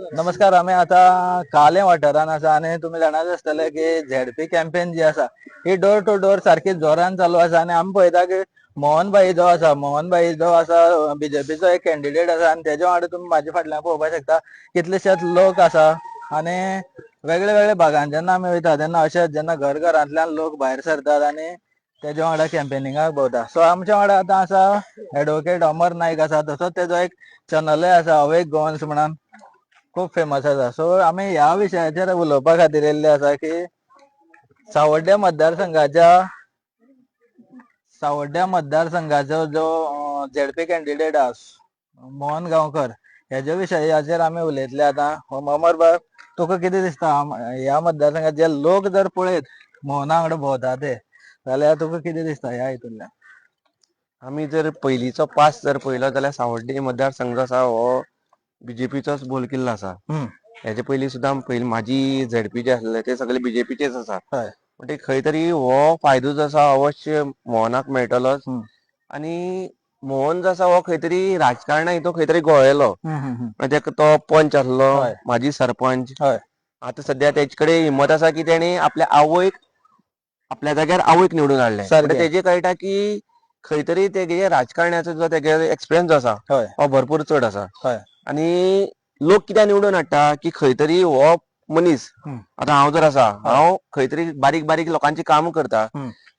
नमस्कार. आम्ही आता काले वाठारान आसा आणि तुम्ही जाणाच आसतले की झेडपी कॅम्पेन जी आसा ही डोर टू डोर सारखी जोरान चालू आसा आणि आम्ही पळयता की मोहनभाई जो आसा बीजेपीचो एक कॅन्डिडेट आसा आणि तेज्या वांगडा तुम्ही माझ्या फाटल्यान पळोवपाक शकता कितलेशेच लोक आसा आणि वेगळे वेगळे भागांत जेन्ना आमी वयता तेन्ना अशें जेन्ना घरांतल्यान लोक भायर सरतात आणि तेज्या वांगडा कॅम्पेनिंगाक भोंवता. सो आमच्या वांगडा आतां आसा एडवोकेट अमर नाईक आसा, तसोच तेजो एक चॅनलय आसा अवेक गोवन्स म्हणून खूप फेमस आसा. सो आम्ही ह्या विशयाचेर उलोवपा खातीर येयल्ले आसा की सावड्ड्या मतदारसंघाचो जो झेडपी कॅन्डिडेट आसा मोहन गांवकर हेजे विशयाचेर आमी उलयतले आतां. अमर बाब, तुका कितें दिसता ह्या मतदारसंघात जे लोक जर पळयत मोहना वांगडा भोंवता ते जाल्यार तुका कितें दिसता ह्या हितूंतल्यान? आम्ही जर पयलींचो पास जर पळयलो जाल्यार सावड्डे मतदारसंघ आसा हो बीजेपीचोच बोलकिल्लो आसा. हेजे पयलीं सुद्दां म्हाजी झेडपी जे आसले ते सगळे बीजेपीचेच आसा. हय. म्हणजे खंय तरी हो फायदो जो आसा अवश्य मोहनाक मेळटलोच. आनी मोहन जो आसा हो खंय तरी राजकारणा हितून खंय तरी घोळेलो. म्हणजे तो पंच आसलो, हय माजी सरपंच. हय आता सध्या तेजे कडेन हिम्मत आसा की तेणी आपल्या आवयक आपल्या जाग्यार आवयक निवडून हाडले. म्हणजे सारकें. तेजे कळटा की खंय तरी तेगे राजकारण्याचो जो तेगे एक्सपिरियन्स जो आसा हय हो भरपूर चड आसा. हय आनी लोक कित्याक निवडून हाडटा की खंय तरी हो मनीस, आतां हांव जर आसा हय हांव खंय तरी बारीक बारीक लोकांची कामां करता,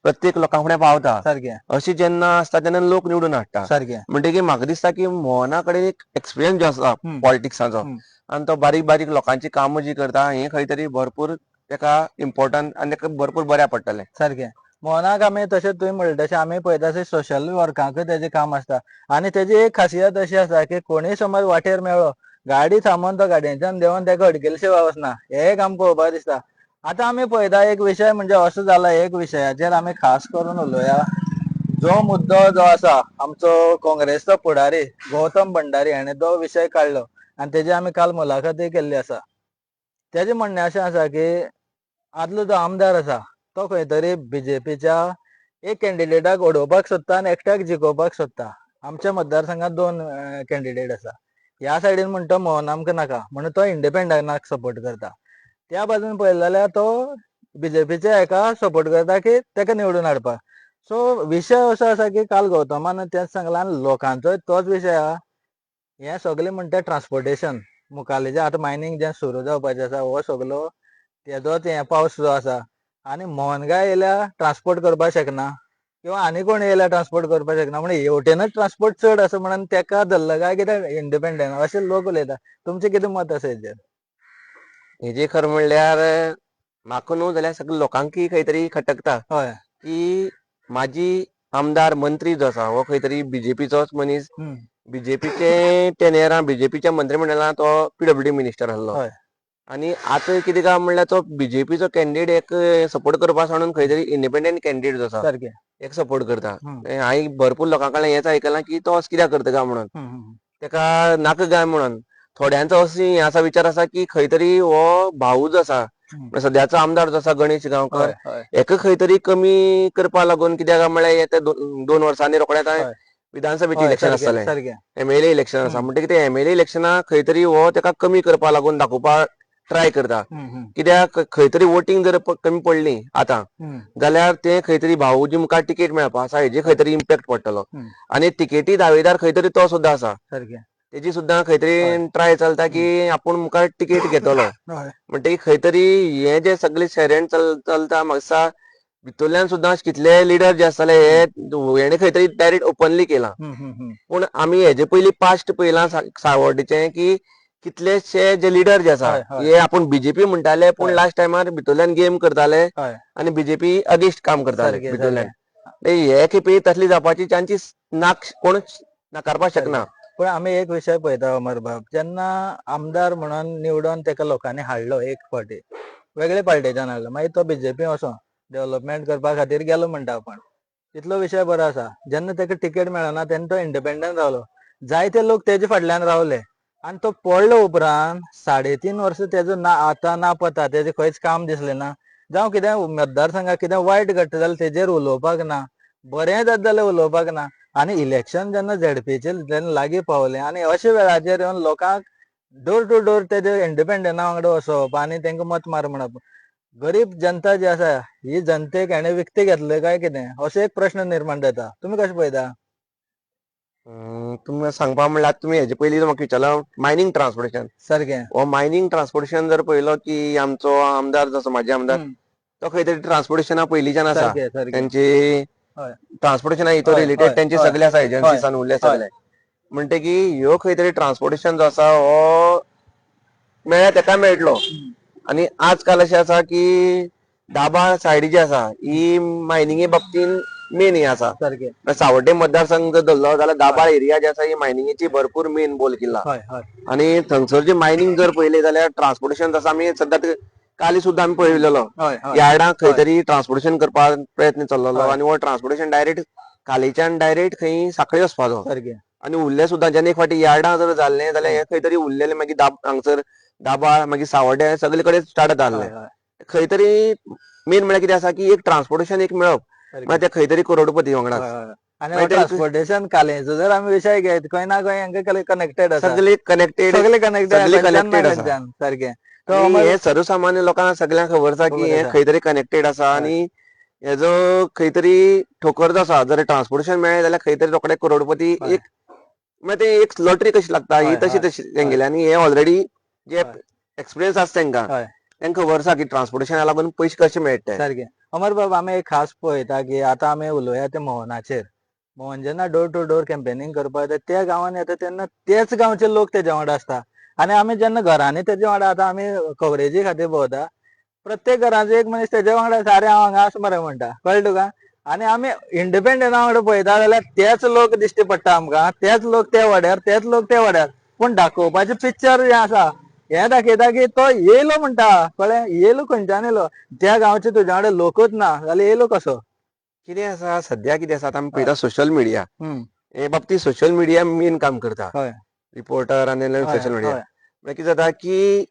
प्रत्येक लोकां फुडें पावता, सारकें अशें जेन्ना आसता तेन्ना लोक निवडून हाडटा. सारकें. म्हणटकीर म्हाका दिसता की मोहना कडेन एक एक्सपिरियन्स जो आसा पॉलिटिक्साचो आनी तो बारीक बारीक लोकांची कामां जी करता हें खंय तरी भरपूर तेका इम्पॉर्टंट आनी तेका भरपूर बऱ्याक पडटलें. सारकें. मोहनाक आमी तशें तुवें म्हणले तशें आमी पळयता तशें सोशल वर्काकूय तेजें काम आसता आनी तेजी एक खासियत अशी आसा की कोणीय समज वाटेर मेळ्ळो गाडी थांबोवन तो गाडयेच्यान देंवन तेका अडकेले शिवाय वचना. हे एक आमकां पळोवपाक दिसता. आतां आमी पळयता एक विशय म्हणजे असो जाला, एक विशयाचेर आमी खास करून उलोवया. जो मुद्दो जो आसा आमचो काँग्रेसचो फुडारी गौतम भंडारी हाणें तो विशय काडलो आनी तेजी आमी काल मुलाखतय केल्ली आसा. तेजें म्हणणें अशें आसा की आदलो जो आमदार आसा तो खंय तरी बीजेपीच्या एक कॅन्डिडेटाक अडोवपाक सोदता आनी एकट्याक जिखोवपाक सोदता. आमच्या मतदारसंघात दोन कॅन्डिडेट आसा. ह्या सायडीन म्हणटा तो मोहन आमकां नाका म्हणून तो इंडिपेंडंटाक सपोर्ट करता. त्या बाजून पळयलें जाल्यार तो बीजेपीच्या हेका सपोर्ट करता की तेका निवडून हाडपाक. सो विशय असो आसा की काल गौतमान तेच सांगलां आनी लोकांचोय तोच विशय आहा. हे सगळे म्हणटा ट्रान्सपोर्टेशन मुखाल्लें जें आतां मायनींग जें सुरू जावपाचें आसा हो सगलो तेजोच हें पावस जो आसा आनी मोहनगाय येयल्यार ट्रान्सपोर्ट करपाक शकना किंवा आनी कोण येयल्यार ट्रान्सपोर्ट करपाक शकना म्हणून हेवटेनच ट्रान्सपोर्ट चड आसा म्हणून तेका धरला काय कित्याक इंडिपेंडंट अशें लोक उलयता. तुमचें कितें मत आसा हेजेर? हेजेर खरें म्हणल्यार म्हाका न्हू जाल्यार सगळ्या लोकांकय खंय तरी खटकता हय. की म्हाजी आमदार मंत्री जो आसा हो खंय तरी बीजेपीचोच मनीस. बीजेपीचे टेनेरां बीजेपीच्या मंत्रिमंडळांत तो पीडब्ल्यूडी मिनिस्टर आसलो. हय आनी आतां कितें काय म्हणल्यार तो बीजेपीचो कॅन्डिडेट सपोर्ट करपा सोडून खंय तरी इंडिपेंडंट कॅन्डिडेट जो आसा सारकें. एक सपोर्ट करता. हांवें भरपूर लोकां कडल्यान हेच आयकलां की तो असो कित्याक करता काय म्हणून. तेका नाका काय म्हणून. थोड्यांचो असो हें आसा विचार आसा की खंय तरी हो भाऊ जो आसा सद्याचो आमदार जो आसा गणेश गांवकर हय हय हेका खंय तरी कमी करपा लागून कित्याक काय म्हणल्यार येत्या 2 वर्सांनी रोखडेंच हय विधानसभेचें हय इलेक्शन सारकें आसतलें. सारकें. एमएलए इलेक्शन आसा म्हणटकीर ते एमएलए इलेक्शनाक खंय तरी हो तेका कमी करपा लागून दाखोवपाक ट्राय करता. कित्याक खंय तरी वोटींग जर कमी पडली आतां जाल्यार ते खंय तरी भाऊजी मुखार तिकेट मेळपा आसा हेजेर खंय तरी इम्पॅक्ट पडटलो. आनी तिकेटी दावेदार खंय तरी तो सुद्दां आसा. सारकें. तेजी सुद्दां खंय तरी ट्राय चलता की आपूण मुखार तिकेट घेतलो. हय म्हणटकीर खंय तरी हे जे सगळे शर्यन चलता म्हाका दिसता भितरल्यान सुद्दां कितले लिडर जे आसतले हे हेणे खंय तरी डायरेक्ट ओपनली केलां. पूण आमी हेजे पयलीं पास्ट पयलां सावड्डेचें की कितलेशे जे लिडर जे आसा हय हय हे आपूण बीजेपी म्हणटाले पूण हय लास्ट टायमार भितरल्यान गेम करताले हय आनी बीजेपी अगेन्स्ट काम करताले सारकें भितरल्यान. सारकें हे खेपे तसली जावपाची चान्सीस कोण नाकारपाक शकना. सारकें. पण आमी एक विशय पळयता अमर बाब, जेन्ना आमदार म्हणून निवडून तेका लोकांनी हाडलो एक फावटी वेगळे पार्टेच्यान हाडलो मागीर तो बीजेपी वचोन डेव्हलपमेंट करपा खातीर गेलो म्हणटा आपूण. तितलो विशय बरो आसा. जेन्ना तेका तिकेट मेळना तेन्ना तो इंडिपेंडंट रावलो. जायते लोक तेजे फाटल्यान रावले आनी तो पडलो उपरांत 3.5 वर्सां तेजो ना आतां ना पत्ता तेजें खंयच काम दिसलें ना. जावं कितें मतदारसंघात कितें वायट घडटा जाल्यार तेजेर उलोवपाक ना. बरें जाता जाल्यार उलोवपाक ना. आनी इलेक्शन जेन्ना झेडपीचें जेन्ना लागीं पावलें आनी अशे वेळाचेर येवन लोकांक डोर टू डोर तेजे इंडिपेंडन्टा वांगडा वचप आणि तांकां मत मार म्हणप. गरीब जनता जी आसा ही जनतेक हेणे विकती घेतले काय कितें असो एक प्रश्न निर्माण जाता. तुम्ही कशें पळयता? तुम्ही सांगपा म्हणल्यार तुम्ही हेजे पयलीं म्हाका विचारला मायनिंग ट्रान्सपोर्टेशन. सारकें. हो मायनिंग ट्रान्सपोर्टेशन जर पळयलो की आमचो आमदार जसो माजी आमदार तो खंय तरी ट्रान्सपोर्टेशना पयलींच्यान आसा. सारकें सारकें. त्यांची हय. ट्रान्सपोर्टेशना हितून हय, रिलेटेड हय, त्यांचे हय, सगळे आसा हय, एजन्सीसान उरले हय. सगळे. म्हणटकीर ह्यो खंय तरी ट्रान्सपोर्टेशन जो आसा हो मेळ्ळ्या तेका मेळटलो. आणि आजकाल अशें आसा की दाबाळ सायड जी आसा ही मायनिंगे बाबतींत मेन हे आसा. सारकें. सावड्डे मतदारसंघ जर धरलो जाल्यार दाबाळ एरिया जी आसा ही मायनिंगेची भरपूर मेन बोल केल्ला. हय हय. आणि थंगसर जे मायनिंग जर पळयलें जाल्यार ट्रान्सपोर्टेशन जसो आमी सद्या काली सुद्दां आमी पळयलेलो. हय हय. यार्डांक खंय हय. तरी ट्रान्सपोर्टेशन करपाक प्रयत्न चल्लेलो हय. आणि हो ट्रान्सपोर्टेशन डायरेक्ट खालीच्यान डायरेक्ट खंय सांखळी वचपाचो. सारकें. आणि उरले सुद्दां जेन्ना एक फावटी यार्डां जर जाल्लें जाल्यार हे खंय तरी उरलेले मागीर हांगसर दाबाळ मागीर सावड्डे सगळे कडेन स्टार्ट जाल्ले. हय हय. खंय तरी मेन म्हळ्यार कितें आसा की एक ट्रान्सपोर्टेशन एक मेळप म्हळ्यार ते खंय तरी करोडपती वांगडाच. हय हय. आणि मागीर ते ट्रान्सपोर्टेशन कालेंचो जर आमी विशय घेत खंय ना खंय हांकां कनेक्टेड आसा. सगळे कनेक्टेड सगळे कनेक्टेड सगळे आसा. कनेक्टेड आसा. सारकें. आणि हे सर्वसामान्य लोकांक सगळ्यांक खबर आसा की हे खंय तरी कनेक्टेड आसा. हय. आणि हेजो खंय तरी ठोकर जो आसा जर ट्रान्सपोर्टेशन मेळ्ळें जाल्यार खंय तरी रोखडे करोडपती हय. एक मागीर ते एक लॉटरी कशी लागता ही हय, तशी हय, तशी तेंगेली. आनी हे ऑलरेडी जे हय. एक्सपिरियन्स आसा तांकां हय. तांकां खबर आसा की ट्रान्सपोर्टेशना लागून पयशे कशे मेळटा. सारकें. अमर बाब आमी एक खास पळयता की आतां आमी उलोवया त्या मोहनाचेर. मोहन जेन्ना डोर टू डोर कॅम्पेनिंग करपाक येता त्या गांवांन येता तेन्ना तेच गांवचे लोक तेज्या वांगडा आसता. आनी आमी जेन्ना घरांनी तेज्या वांगडा आतां आमी कवरेजी खातीर भोंवता प्रत्येक घराचो एक मनीस तेज्या वांगडा आसा. आरे हांव हांगा आसा मरे म्हणटा. कळ्ळें तुका? आनी आमी इंडिपेंडन्टा वांगडा पळयता जाल्यार तेच लोक दिश्टी पडटा आमकां. तेच लोक त्या वाड्यार तेच लोक त्या वाड्यार. पूण दाखोवपाचें पिक्चर जें आसा हे दाखयता की तो येयलो म्हणटा. कळ्ळें? येयलो खंयच्यान येयलो? त्या गांवचे तुज्या वांगडा लोकूच ना जाल्यार येयलो कसो? कितें आसा सद्या कितें आसा आतां आमी हय. पळयता सोशल मिडिया. हे बाबतींत सोशल मिडिया मेन काम करता. हय. रिपोर्टर आनी हय सोशल मिडिया. हय. मागीर कितें जाता की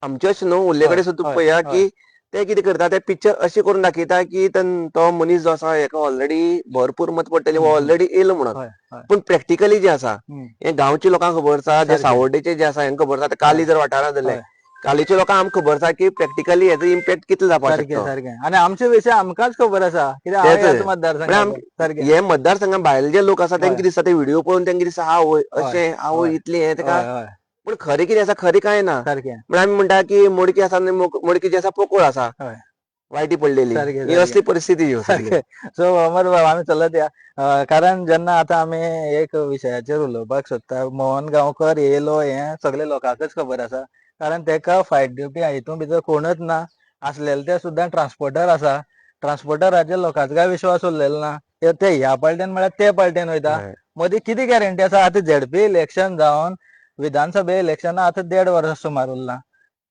आमचे अशें न्हू उरले हय कडेन सुद्दां हय पळया हय. की ते कितें करता ते पिक्चर अशें करून दाखयता की तो मनीस जो आसा हेका ऑलरेडी भरपूर मत पडटली वो ऑलरेडी येयलो म्हणून. हय हय. पूण प्रॅक्टिकली जे आसा हे गांवच्या लोकांक खबर आसा जे सारकें. सावड्डेचे जे आसा हेंका खबर आसा. आतां काली जर वाठारांत धरलें हय. कालीच्या लोकांक आमकां खबर आसा की प्रॅक्टिकली हेजो इम्पॅक्ट कितलो जावपाक सारकें शकता. सारकें. आनी आमचे विशय आमकांच खबर आसा कित्याक हांव तेच ह्याच म्हळ्यार मतदारसंघाचो. सारकें. हे मतदारसंघा भायले जे लोक आसा तांकां कितें दिसता ते व्हिडिओ पळोवन तांकां दिसता आवय हय अशें आवय हय. इतलें हें तेका. हय हय. पूण खरें कितें आसा खरें कांय ना. सारकें. म्हळ्यार आमी म्हणटा की मडकी आसा आनी मडकी जी आसा पोकळ आसा हय. वायटी पडलेली सारकें ही असली परिस्थिती ह्यो सगळी. सारकें. सो अमर बाब आमी चलत या. कारण जेन्ना आतां आमी एक विशयाचेर उलोवपाक सोदता मोहन गांवकर येयलो हें सगळे लोकांकच खबर आसा. कारण तेका फायट दिवपी हितून भितर कोणूच ना. आसलेले ते सुद्दां ट्रान्सपोर्टर आसा. ट्रान्सपोर्टराचेर लोकांचो काय विश्वास उरलेलो ना. ते ह्या पार्टीन म्हळ्यार ते पार्टीन वयता. हय. मदीं कितें गॅरंटी आसा? आतां झेडपी इलेक्शन जावन विधानसभे इलेक्शना आतां 1.5 वर्स सुमार उरलां.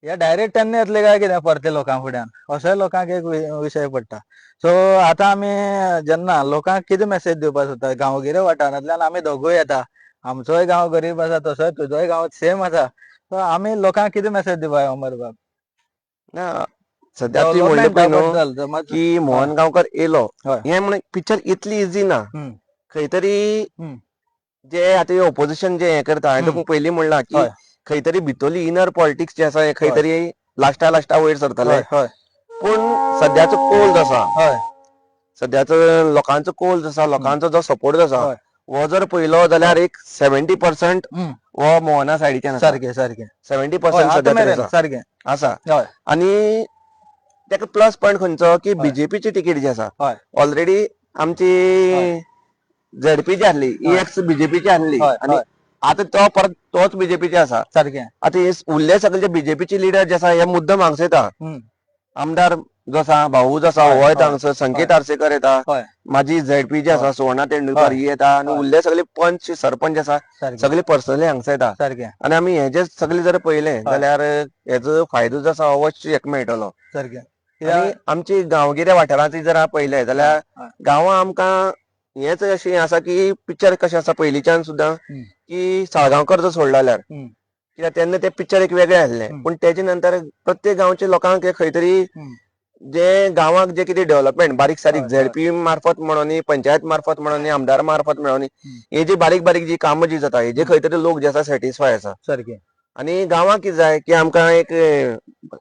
हे डायरेक्ट तेन्ना येतले काय कितें परते लोकां फुड्यान असोय लोकांक एक विशय पडटा. सो आतां आमी जेन्ना लोकांक कितें मेसेज दिवपाक सोदता गांवगिऱ्या वाठारांतल्यान आमी दोगूय येता. आमचोय गांव गरीब आसा तसोच तुजोय गांव सेम आसा. सो आमी लोकांक कितें मेसेज दिवपाक जाय अमर बाब? ना सद्या तुवें म्हणलें पळय डेव्हलपमेंटा न्हू बद्दल समज. की हय मोहन गांवकर येयलो हय. हें म्हण पिक्चर इतली इझी ना. हम्म, खंय तरी हम्म, जे आतां ओपोजिशन जे हें करता हांवें तुका पयलीं म्हणलां की हय खंय तरी भितरली इनर पॉलिटिक्स जे आसा हें खंय हय तरी लास्टा वयर सरतले. हय हय पूण सद्याचो कोल जो आसा हय सद्याचो लोकांचो कोल जो आसा लोकांचो जो सपोर्ट जो आसा हय. हो जर पळयलो जाल्यार एक 70% हम्म, हो मोहना सायडीच्यान आसा. सारकें सारकें. हय 70% आतां सद्या तरी मेरेन आसा. सारकें. आसा हय आनी तेका प्लस पॉयंट खंयचो की हय बीजेपीची तिकीट जी आसा हय ऑलरेडी आमची हय झेडपी जी आहली ही हय एक्स बीजेपीची आहली हय आनी हय आतां तो परत तोच बीजेपीचे आसा. सारकें. आतां हे उरले सगळे जे बीजेपीचे लिडर जे आसा हे मुद्दम हांगसर येता. हम्म, आमदार जो आसा भाऊ जो आसा हय हो येता हय हांगसर. हय संकेत आरसेकर येता. हय माझी झेडपी जी हय आसा सुवर्णा तेंडुलकर हय ही येता आनी हय उरले सगळे पंच सरपंच आसा सारकें सगळे पर्सनली हांगसर येता. सारकें आनी आमी हे जे सगळे जर पळयले हय जाल्यार हेजो फायदो जो आसा अवश्य हेका मेळटलो. सारकें. आनी आमची गांवगिऱ्या वाठारांतली जर पळयलें हय जाल्यार हय गांवां आमकां हेच अशें आसा की पिक्चर कशें आसा पयलींच्यान सुद्दां हम्म, की साळगांवकर जर सोडलो जाल्यार हम्म, कित्याक तेन्ना ते पिक्चर एक वेगळे आहले. हम्म, पूण तेजे नंतर प्रत्येक गांवच्या लोकांक हे खंय तरी हम्म, जे गांवांक जे कितें डेव्हलपमेंट बारीक सारीक हय हय झेडपी मार्फत म्हणोनी पंचायत मार्फत म्हणोनी आमदार मार्फत म्हणोनी हम्म, हे जी बारीक बारीक जी कामां जी जाता हेजे खंय तरी लोक जे आसा सॅटिस्फाय आसा. सारकें. आणि गांवांक कितें जाय की आमकां एक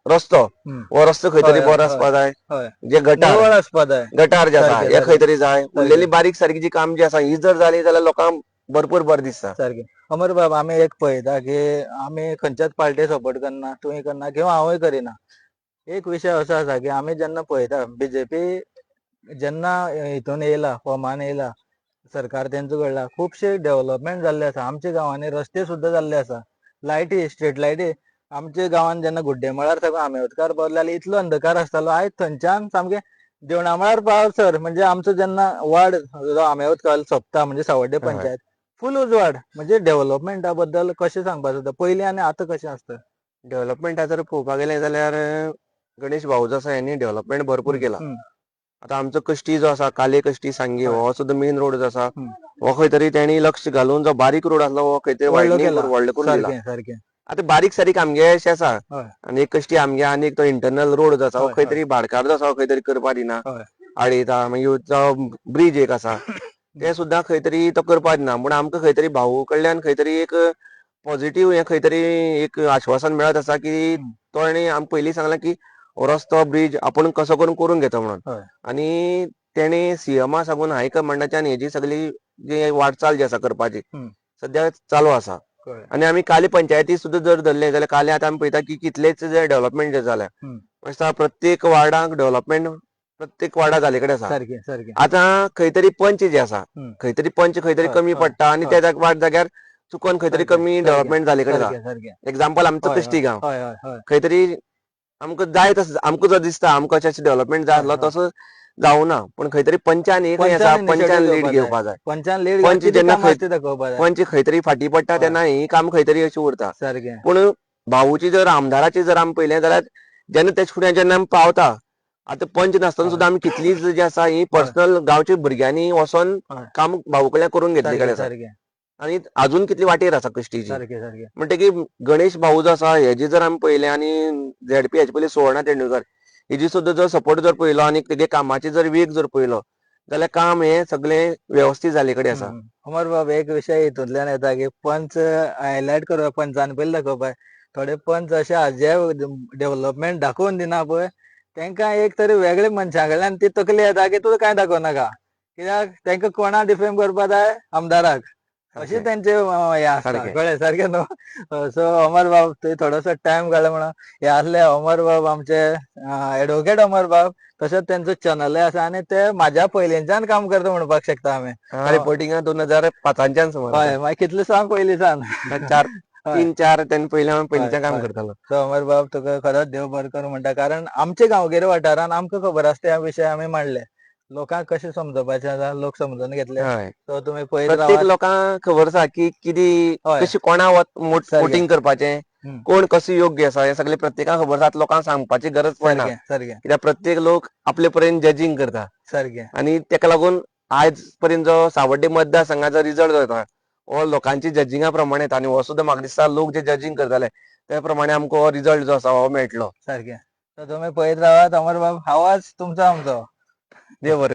रस्तो हो रस्तो खंय तरी हय, बरो हय, आसपा जाय, हय जे गटार निवळ आसपा जाय. गटार जे आसा सारकें, हे खंय सारकें. तरी जाय. उरलेली बारीक सारीक जी काम जी आसा ही जर जाली जाल्यार लोकांक भरपूर बरें दिसता. सारकें. अमर बाब आमी एक पळयता की आमी खंयच्याच पार्टी सपोर्ट करना, तुवें करना किंवा हांवूय करिना. एक विशय असो आसा की आमी जेन्ना पळयता बीजेपी जेन्ना हितून येयला फॉर्मान येयला सरकार तेंचो घडला खुबशे डेव्हलपमेंट जाल्ले आसा. आमच्या गांवांनी रस्ते सुद्दां जाल्ले आसा. लायटी स्ट्रीट लायटी आमच्या गांवांत जेन्ना गुड्डेमळार साकून आमेवतकार पावले जाल्यार इतलो अंधकार आसतालो. आयज थंयच्यान सामकें देवणामळार पावसर म्हणजे आमचो जेन्ना वार्ड जो आमेवतकार सोंपता म्हणजे सावड्डे हय. पंचायत फूल उजवाड. म्हणजे डेव्हलपमेंटा बद्दल कशें सांगपाक जाता पयलीं आनी आतां कशें आसता? डेव्हलपमेंटा जर पळोवपाक गेलें जाल्यार गणेश भाऊ जो आसा हेणी डेव्हलपमेंट भरपूर केला. आता आमचो कश्टी जो आसा काले कश्टी सांगी हो सुद्दां मेन रोड जो आसा हो खंय तरी तेणी लक्ष घालून जो बारीक रोड आसलो हो खंय तरी व्हडलो वायडनींग केला. व्हडलो करून दिला. सारकें सारकें. आता बारीक सारीक आमगे अशें आसा हय आनी एक कश्टी आमगे आनी एक तो इंटरनल रोड जो आसा हो हय खंय हय तरी भाडकार जो आसा हो खंय तरी करपा दिना. हय. आडयता मागीर जो ब्रिज एक आसा ते सुद्दां खंय तरी तो करपा दिना. पूण आमकां खंय तरी भाऊ कडल्यान खंय तरी एक पॉझिटिव्ह हे खंय तरी एक आश्वासन मेळत आसा की तो आमकां पयलीं सांगला की हो रस्तो ब्रिज आपूण कसो करून घेता म्हणून. हय. आनी तेणी सीएमा साकून हायकमांडाच्यान हेजी सगळी जी वाटचाल जी आसा करपाची सद्या चालू आसा. कळ्ळें. आनी आमी काले पंचायती सुद्दां जर धरले जाल्यार काले आतां आमी पळयता की कितलेच जे डेव्हलपमेंट जे जाल्या. अशें प्रत्येक वार्डाक डेव्हलपमेंट प्रत्येक वार्डा जाले कडेन आसा. सारकें सारकें. आतां खंय तरी पंच जे आसा खंय तरी पंच खंय तरी हय, कमी हय, पडटा आनी हय. त्या जाग्यार चुकोन खंय तरी सारकें, कमी सारकें, डेव्हलपमेंट जाले कडेन सारकें, आसा. सारकें. एक्झाम्पल आमचो हय, कश्टी गांव हय, हय, हय. खंय तरी आमकां जाय तसो आमकां जो दिसता आमकां अशें डेव्हलपमेंट जाय हय, आसलो हय. तसो जावना. पूण खंय तरी पंचान एक आसा पंचान पंचान इनिशिएटीव लीड घेवपा जाय. पंचान लीड घेवन पंच कितें जेन्ना काम खंय आसा तें दाखोवपा जाय. पंच खंय तरी फाटीं पडटा हय. तेन्ना ही काम खंय तरी अशी उरता. सारकें. पूण भाऊची जर आमदाराची जर आमी पयलें जाल्यार जेन्ना तेचे फुडें जेन्ना आमी पावता आतां पंच नासतना हय. सुद्दां आमी कितलींच जी आसा ही हय. पर्सनल गांवच्या भुरग्यांनी वचोन हय. काम भाऊ कडल्यान करून घेतली कडेन सारकें आसा. सारकें. आनी अजून कितली वाटेर आसा कश्टीची. सारकें सारकें. म्हणटकीर गणेश भाऊ जो आसा हेजी जर आमी पयलें आनी झेडपी हेजे पयलीं सुवर्णा तेंडुलकर हेजी सुद्दां जर सपोर्ट जर पयलो आनी तेगे कामाची जर वेग जर पयलो जाल्यार काम हे सगळें वेवस्थीत जाले कडेन आसा. अमर बाब एक विशय हितूंतल्यान येता की पंच हायलायट करप पंचान पयलीं दाखोवपाक थोडे पंच अशे आसा जे डेव्हलपमेंट दाखोवन दिना पळय तेंकां एक तरी वेगळे मनशा कडल्यान ती तकली येता की तूं कांय दाखोवनाका. कित्याक तेंकां कोणाक डिफेम करपा जाय आमदाराक अशी तेंचे हे आसता. सारकें. कळ्ळें सारकें न्हू. सो अमर बाब तुवें थोडोसो टायम काडलो म्हणून हे आसले अमर बाब आमचे एडवोकेट अमर बाब तशेंच तेंचो चॅनलय आसा आनी ते म्हाज्या पयलींच्यान काम करता म्हणपाक शकता आमी. रिपोर्टिंगा 2005च्यान सुमार हय मागीर कितले सांग पयलींच्यान. चार हय. 3-4 तेन्ना हय, पयलींच्यान काम हय. करतालो. सो अमर बाब तुका खरोच देव बरें करूं म्हणटा कारण आमच्या गांवगिऱ्या वाठारांत आमकां खबर आसा त्या विशय आमी मांडले. लोकांक कशें समजोवपाचें आसा लोक समजून घेतले. हय. सो तुमी पळयत प्रत्येक रावात. लोकांक खबर आसा की कितें हय. कशें कोणा सारकें. वोटिंग करपाचें कोण कसो योग्य आसा हे सगळें प्रत्येकाक खबर आसा. लोकांक सांगपाची गरज पडना. सारकें सारकें. कित्याक प्रत्येक लोक आपले पर्यंत जजींग करता. सारकें. आनी तेका लागून आयज पर्यंत जो सावड्डे मतदारसंघाचो रिजल्ट जाता हो लोकांची जजींगा प्रमाणे येता आनी हो सुद्दां म्हाका दिसता लोक जे जजींग करताले त्या प्रमाणे आमकां हो रिजल्ट जो आसा हो मेळटलो. सारकें. सो तुमी पळयत रावात अमर बाब आवाज तुमचो आमचो. देव बरें